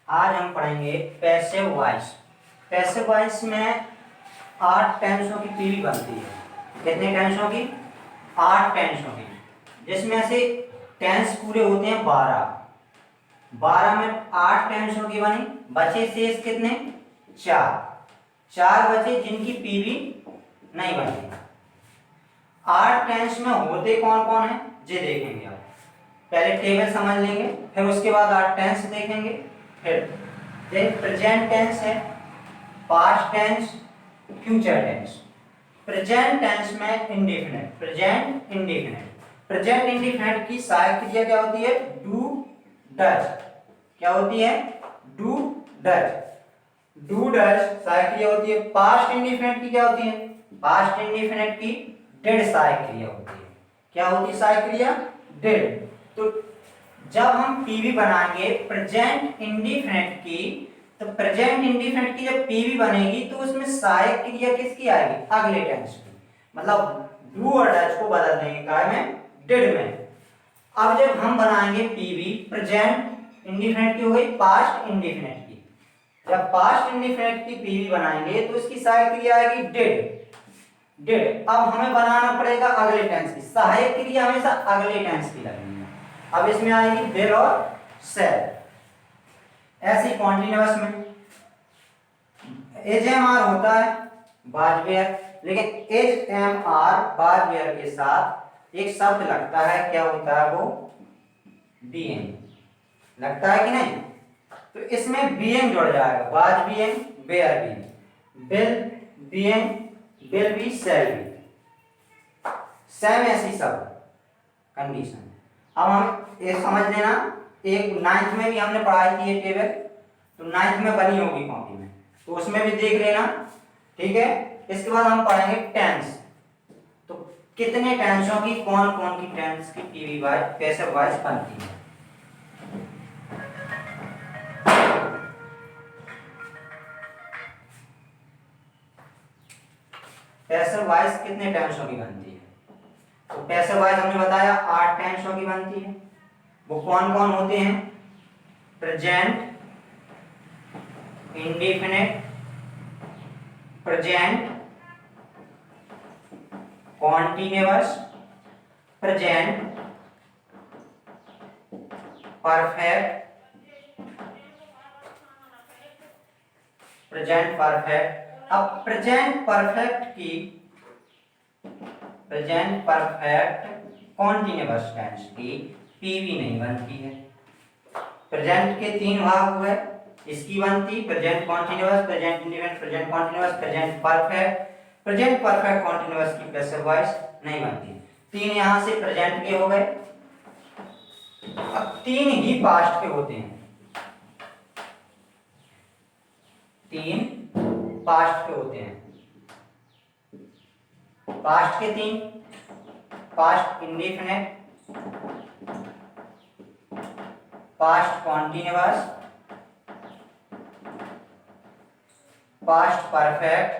आज हम पढ़ेंगे पैसिव वॉइस। पैसिव वॉइस में 8 टेंसों की पीढ़ी बनती है। कितने टेंसों की? 8 टेंसों की, जिसमें से टेंस पूरे होते हैं 12 में 8 टेंसों की बनी, बचे शेष कितने? 4 बचे जिनकी पीढ़ी नहीं बनी। 8 टेंस में होते कौन कौन है ये देखेंगे। आप पहले टेबल समझ लेंगे, फिर उसके बाद 8 टेंस देखेंगे। फिर प्रेजेंट टेंस है, past tense, future tense. Present tense में इंडेफिनिट, प्रेजेंट इंडेफिनिट की सहायक क्रिया क्या होती है? Do does. क्या होती है? Do does. डू डज सहायक क्रिया होती है। पास्ट इंडेफिनिट की क्या होती है? पास्ट इंडेफिनिट की डिड सहायक क्रिया होती है। क्या होती है सहायक क्रिया? डिड। तो जब हम पीवी बनाएंगे प्रेजेंट इंडेफिनिट की, तो प्रेजेंट इंडेफिनिट की जब पीवी बनेगी तो उसमें सहायक क्रिया किसकी आएगी? अगले टेंस की। मतलब डू और डज को बदल देंगे काय में? डिड में। अब जब हम बनाएंगे पीवी प्रेजेंट इंडेफिनिट की हो गई पास्ट इंडेफिनिट की, जब पास्ट इंडेफिनिट की पीवी बनाएंगे तो उसकी सहायक क्रिया आएगी डिड। अब हमें बनाना पड़ेगा अगले टेंस की। सहायक क्रिया हमेशा अगले टेंस की लगनी है। अब इसमें आएगी विल और शैल। ऐसी कॉन्टिन्यूअस में एज एम आर होता है वाज वेयर, लेकिन is am are was were के साथ एक शब्द लगता है। क्या होता है वो? बीइंग लगता है कि नहीं? तो इसमें बीइंग जुड़ जाएगा। Was being, were being, will being, will be, shall be. Same ऐसी सब कंडीशन। अब हम ये समझ लेना, एक 9th में भी हमने पढ़ाई थी ये टेबल, तो 9th में बनी होगी कॉपी में, तो उसमें भी देख लेना, ठीक है। इसके बाद हम पढ़ेंगे टेंस। तो कितने टेंसों की, कौन कौन की टेंस की पीवी वाइज पैसिव वॉइस बनती है? पैसिव वॉइस कितने टेंसों की बनती है? तो पैसिव वॉइस हमने बताया 8 टेंसों की बनती है। वो कौन कौन होते हैं? Present indefinite, present continuous, present perfect, present perfect. अब प्रेजेंट परफेक्ट कॉन्टिन्यूअस टेंस की पीवी नहीं बनती है। प्रेजेंट के 3 भाग हुए, इसकी बनती present continuous, present indefinite, present continuous, present perfect. Present perfect continuous की पैसिव वॉइस नहीं बनती। 3 यहां से प्रेजेंट के हो गए। अब 3 ही पास्ट के होते हैं। 3 पास्ट के होते हैं। पास्ट के 3, past indefinite, past continuous, past perfect,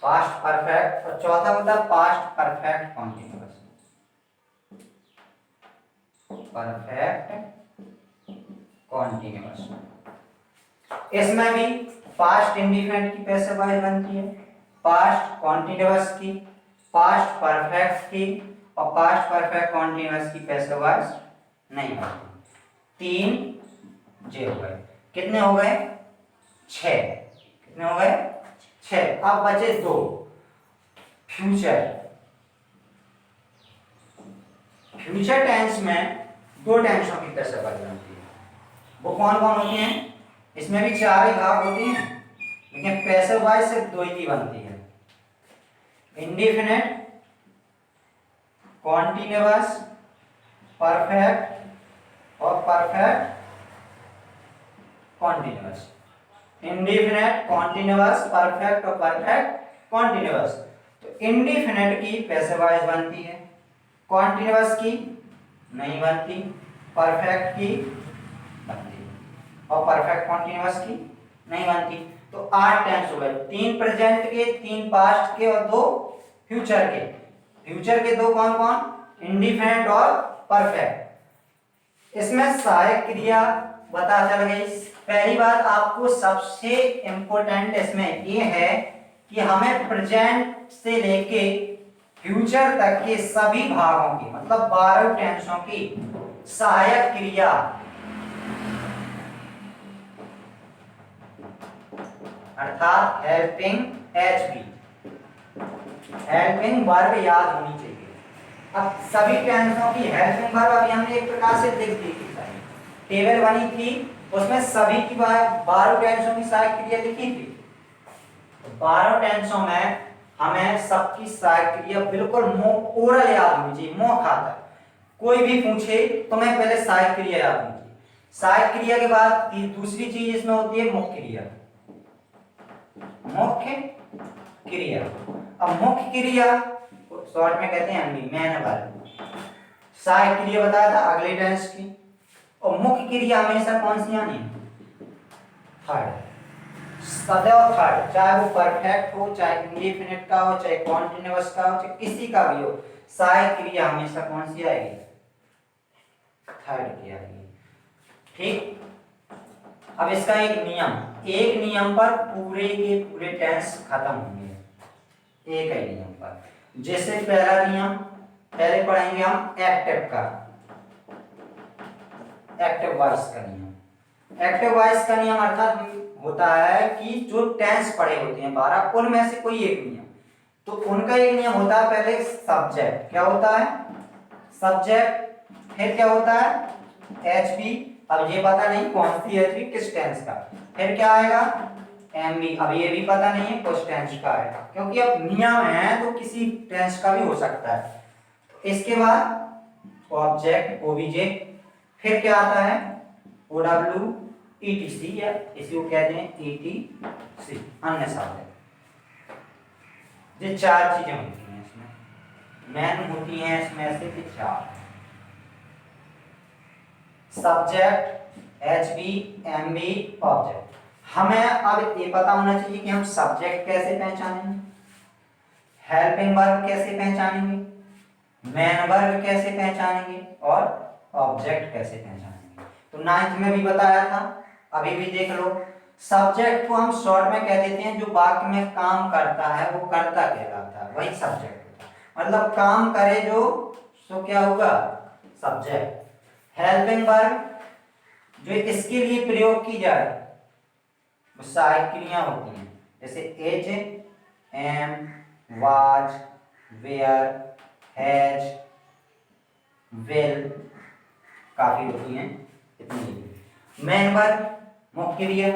past perfect, और चौथा होता है past perfect continuous. Perfect continuous. इसमें भी पास्ट इंडेफिनिट की पैसिव वॉइस बनती है, पास्ट कॉन्टिन्यूअस की, पास्ट परफेक्ट की, और पास्ट परफेक्ट कॉन्टिन्यूअस की पैसिव वॉइस नहीं बनती। 3 जे हो गए। कितने हो गए? 6। कितने हो गए? 6। अब बचे 2। फ्यूचर टेंस में 2 टेंसों की पैसिव वॉइस बनती है। वो कौन कौन होती हैं? इसमें भी 4 ही भाग होती हैं, लेकिन पैसिव वॉइस सिर्फ 2 ही बनती है। इंडेफिनिट, कॉन्टिन्यूअस, परफेक्ट और perfect continuous. Indefinite, continuous, perfect और परफेक्ट कॉन्टिन्यूअस। तो इंडेफिनिट की पैसिव वॉइस बनती है, कॉन्टिन्यूअस की नहीं बनती, परफेक्ट की बनती और परफेक्ट कॉन्टिन्यूअस की नहीं बनती। तो 8 टेंस हो गए, 3 प्रेजेंट के, 3 पास्ट के और 2 फ्यूचर के। फ्यूचर के 2 कौन कौन? इंडेफिनिट और परफेक्ट। इसमें सहायक क्रिया पता चल गई। पहली बात आपको सबसे इंपॉर्टेंट इसमें ये है कि हमें प्रेजेंट से लेके फ्यूचर तक के सभी भागों की मतलब 12 टेंसों की सहायक क्रिया अर्थात हेल्पिंग एचबी, हेल्पिंग वर्ब याद होनी चाहिए। अब सभी टेंसों की हेल्पिंग वर्ब अभी हमने एक प्रकार से लिख दी थी, टेबल बनी थी उसमें सभी की 12 टेंसों की सहायक क्रिया लिखी थी। 12 टेंसों में हमें सबकी सहायक क्रिया बिल्कुल ओरल याद होनी चाहिए, मुंह खाता। कोई भी पूछे तो मैं पहले सहायक क्रिया याद होनी चाहिए। सहायक क्रिया के बाद दूसरी चीज इसमें होती है मुख्य क्रिया। मुख्य क्रिया, अब मुख्य क्रिया शॉर्ट में कहते हैं एमबी, मैन वर्ब। सहायक क्रिया बताया था अगले टेंस की, और मुख्य क्रिया हमेशा कौन सी आनी? थर्ड, सदैव थर्ड, चाहे वो परफेक्ट हो, चाहे इंडेफिनिट का हो, चाहे कॉन्टिन्यूअस का हो, चाहे किसी का भी हो, सहायक क्रिया हमेशा कौन सी आएगी? थर्ड की आएगी। ठीक, अब इसका एक नियम पर पूरे के पूरे टेंस खत्म होंगे, एक ही नियम पर। जैसे पहला नियम पहले पढ़ेंगे हम एक्टिव का, एक्टिव वॉइस का नियम। एक्टिव वॉइस का नियम अर्थात होता है कि जो टेंस पढ़े होते हैं 12, उनमें से कोई एक नियम, तो उनका एक नियम होता है पहले सब्जेक्ट, क्या होता है? सब्जेक्ट, फिर क्या होता है? एचबी, अब ये पता नहीं कौन सी एचबी किस टेंस का, फिर क्या आएगा? एमबी, अब ये भी पता नहीं है किस टेंस का आएगा, क्योंकि अब नियम है तो किसी टेंस का भी हो सकता है। इसके बाद ऑब्जेक्ट ओबीजे, फिर क्या आता है? ओडब्ल्यू ईटीसी, या इसी को कहते हैं ईटीसी, अन्य शब्द। ये चार चीजें होती हैं इसमें, मैन होती हैं इसमें से कि चार: सब्जेक्ट, एचबी, एमबी, ऑब्जेक्ट। हमें अब ये पता होना चाहिए कि हम सब्जेक्ट कैसे पहचानेंगे, हेल्पिंग वर्ब कैसे पहचानेंगे, मैन वर्ब कैसे पहचानेंगे, और ऑब्जेक्ट कैसे पहचानेंगे। तो 9th में भी बताया था, अभी भी देख लो। सब्जेक्ट को हम शॉर्ट में कह देते हैं, जो वाक्य में काम करता है वो कर्ता कहलाता है, वही सब्जेक्ट होता है। मतलब काम करे जो, तो क्या होगा? सब्जेक्ट। हेल्पिंग वर्ब जो इसके लिए प्रयोग की जाए वो सहायक क्रिया होती हैं, जैसे is, am, was, were, has, will, काफी होती हैं इतनी। मैन वर्ब मुख्य क्रिया,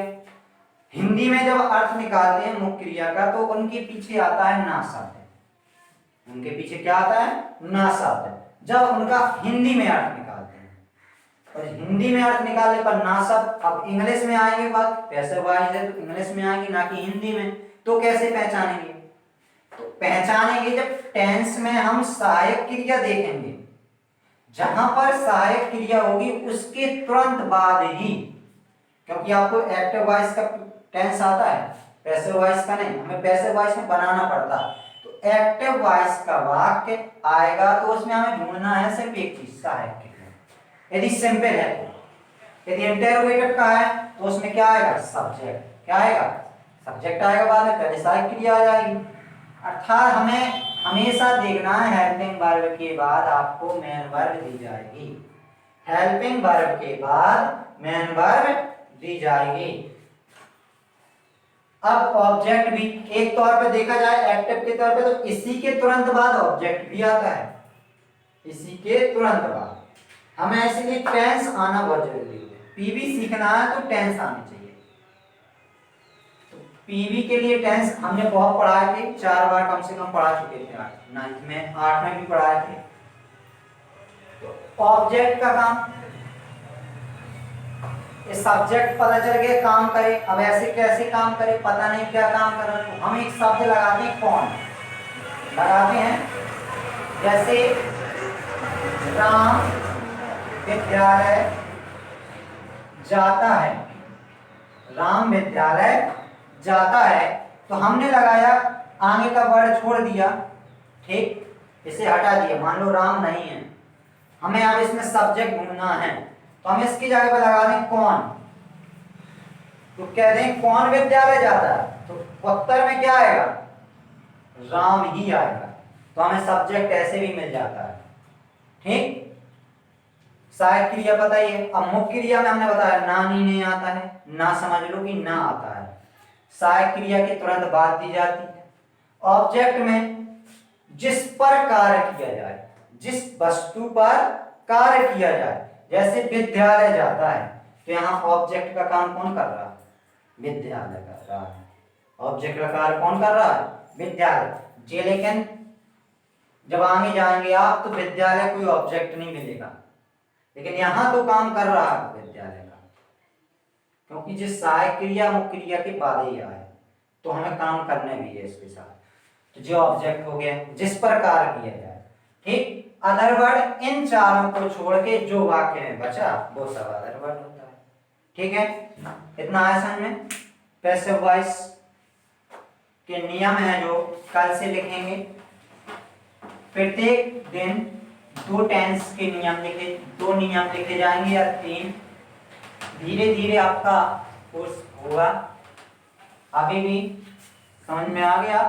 हिंदी में जब अर्थ निकालते हैं मुख्य क्रिया का तो उनके पीछे आता है ना शब्द। उनके पीछे क्या आता है? ना शब्द। जब उनका हिंदी में अर्थ निकालते हैं, और हिंदी में अर्थ निकालने पर ना शब्द, अब इंग्लिश में आएंगे बात, पैसिव वॉइस है तो इंग्लिश में आएंगे ना कि हिंदी में, तो कैसे पहचानेंगे? तो पहचानेंगे जब टेंस में हम सहायक क्रिया देखेंगे, जहां पर सहायक क्रिया होगी उसके तुरंत बाद ही, क्योंकि आपको एक्टिव वॉइस का टेंस आता है, पैसिव वॉइस का नहीं, हमें पैसिव वॉइस में बनाना पड़ता है। तो एक्टिव वॉइस का वाक्य आएगा तो उसमें हमें ढूंढना है सिर्फ एक चीज, सहायक क्रिया। यदि सिंपल है, यदि इंटरोगेटिव का है तो उसमें क्या आएगा? सब्जेक्ट। क्या आएगा? सब्जेक्ट आएगा, बाद में पहले सहायक क्रिया आ जाएगी। अर्थात हमें हमेशा देखना है हेल्पिंग वर्ब के बाद आपको मैन वर्ब दी जाएगी, हेल्पिंग वर्ब के बाद मैन वर्ब दी जाएगी। अब ऑब्जेक्ट भी एक तौर पे देखा जाए एक्टिव के तौर पे, तो इसी के तुरंत बाद ऑब्जेक्ट भी आता है, इसी के तुरंत बाद। हमें इसलिए टेंस आना बहुत जरूरी है, पीवी सीखना है तो टेंस आनी चाहिए। तो पीवी के लिए टेंस हमने बहुत पढ़ाए थे, 4 बार कम से कम पढ़ा चुके थे, 9th में, 8 में भी पढ़ाए थे। तो ऑब्जेक्ट का काम, सब्जेक्ट पता चल गया काम करे, अब ऐसे कैसे काम करे पता नहीं क्या काम कर रहा, तो हम एक शब्द लगाते हैं, कौन लगाते हैं, जैसे राम विद्यालय जाता है, राम विद्यालय जाता है, तो हमने लगाया, आगे का वर्ड छोड़ दिया, ठीक, इसे हटा दिया, मान लो राम नहीं है, हमें अब इसमें सब्जेक्ट ढूंढना है, तो हम इसकी जगह पे लगा दें कौन, तो कह दें कौन विद्यालय जाता है, तो उत्तर में क्या आएगा, राम ही आएगा। तो हमें सब्जेक्ट ऐसे भी मिल जाता है। ठीक, सहायक क्रिया बताइए। अब मुख्य क्रिया में हमने बताया ना नी नहीं आता है, ना समझ लो कि ना आता है। सहायक क्रिया के तुरंत बाद दी जाती है। ऑब्जेक्ट में जिस पर कार्य किया जाए, जिस वस्तु पर कार्य किया जाए, जैसे विद्यालय जाता है, तो यहाँ ऑब्जेक्ट का काम कौन कर रहा है, विद्यालय कर रहा है। ऑब्जेक्ट का कार्य कौन कर रहा है, विद्यालय जी। लेकिन जब आगे जाएंगे आप तो विद्यालय कोई ऑब्जेक्ट नहीं मिलेगा, लेकिन यहां तो काम कर रहा है विद्यालय का, क्योंकि जिस सहायक क्रिया मुख्य क्रिया के बाद ही आए, तो हमें काम करने भी है इसके साथ। तो जो ऑब्जेक्ट हो गया जिस पर कार्य किया जाए। ठीक, अदरवर्ड इन चारों को छोड़ के जो वाक्य में बचा वो सब अदरवर्ड होता है। ठीक है, इतना आया समझ में। पैसिव वॉइस के नियम है जो कल से लिखेंगे। प्रत्येक दिन 2 टेंस के नियम लिखे, 2 नियम लिखे जाएंगे या 3। धीरे धीरे आपका कोर्स होगा। अभी भी समझ में आ गया।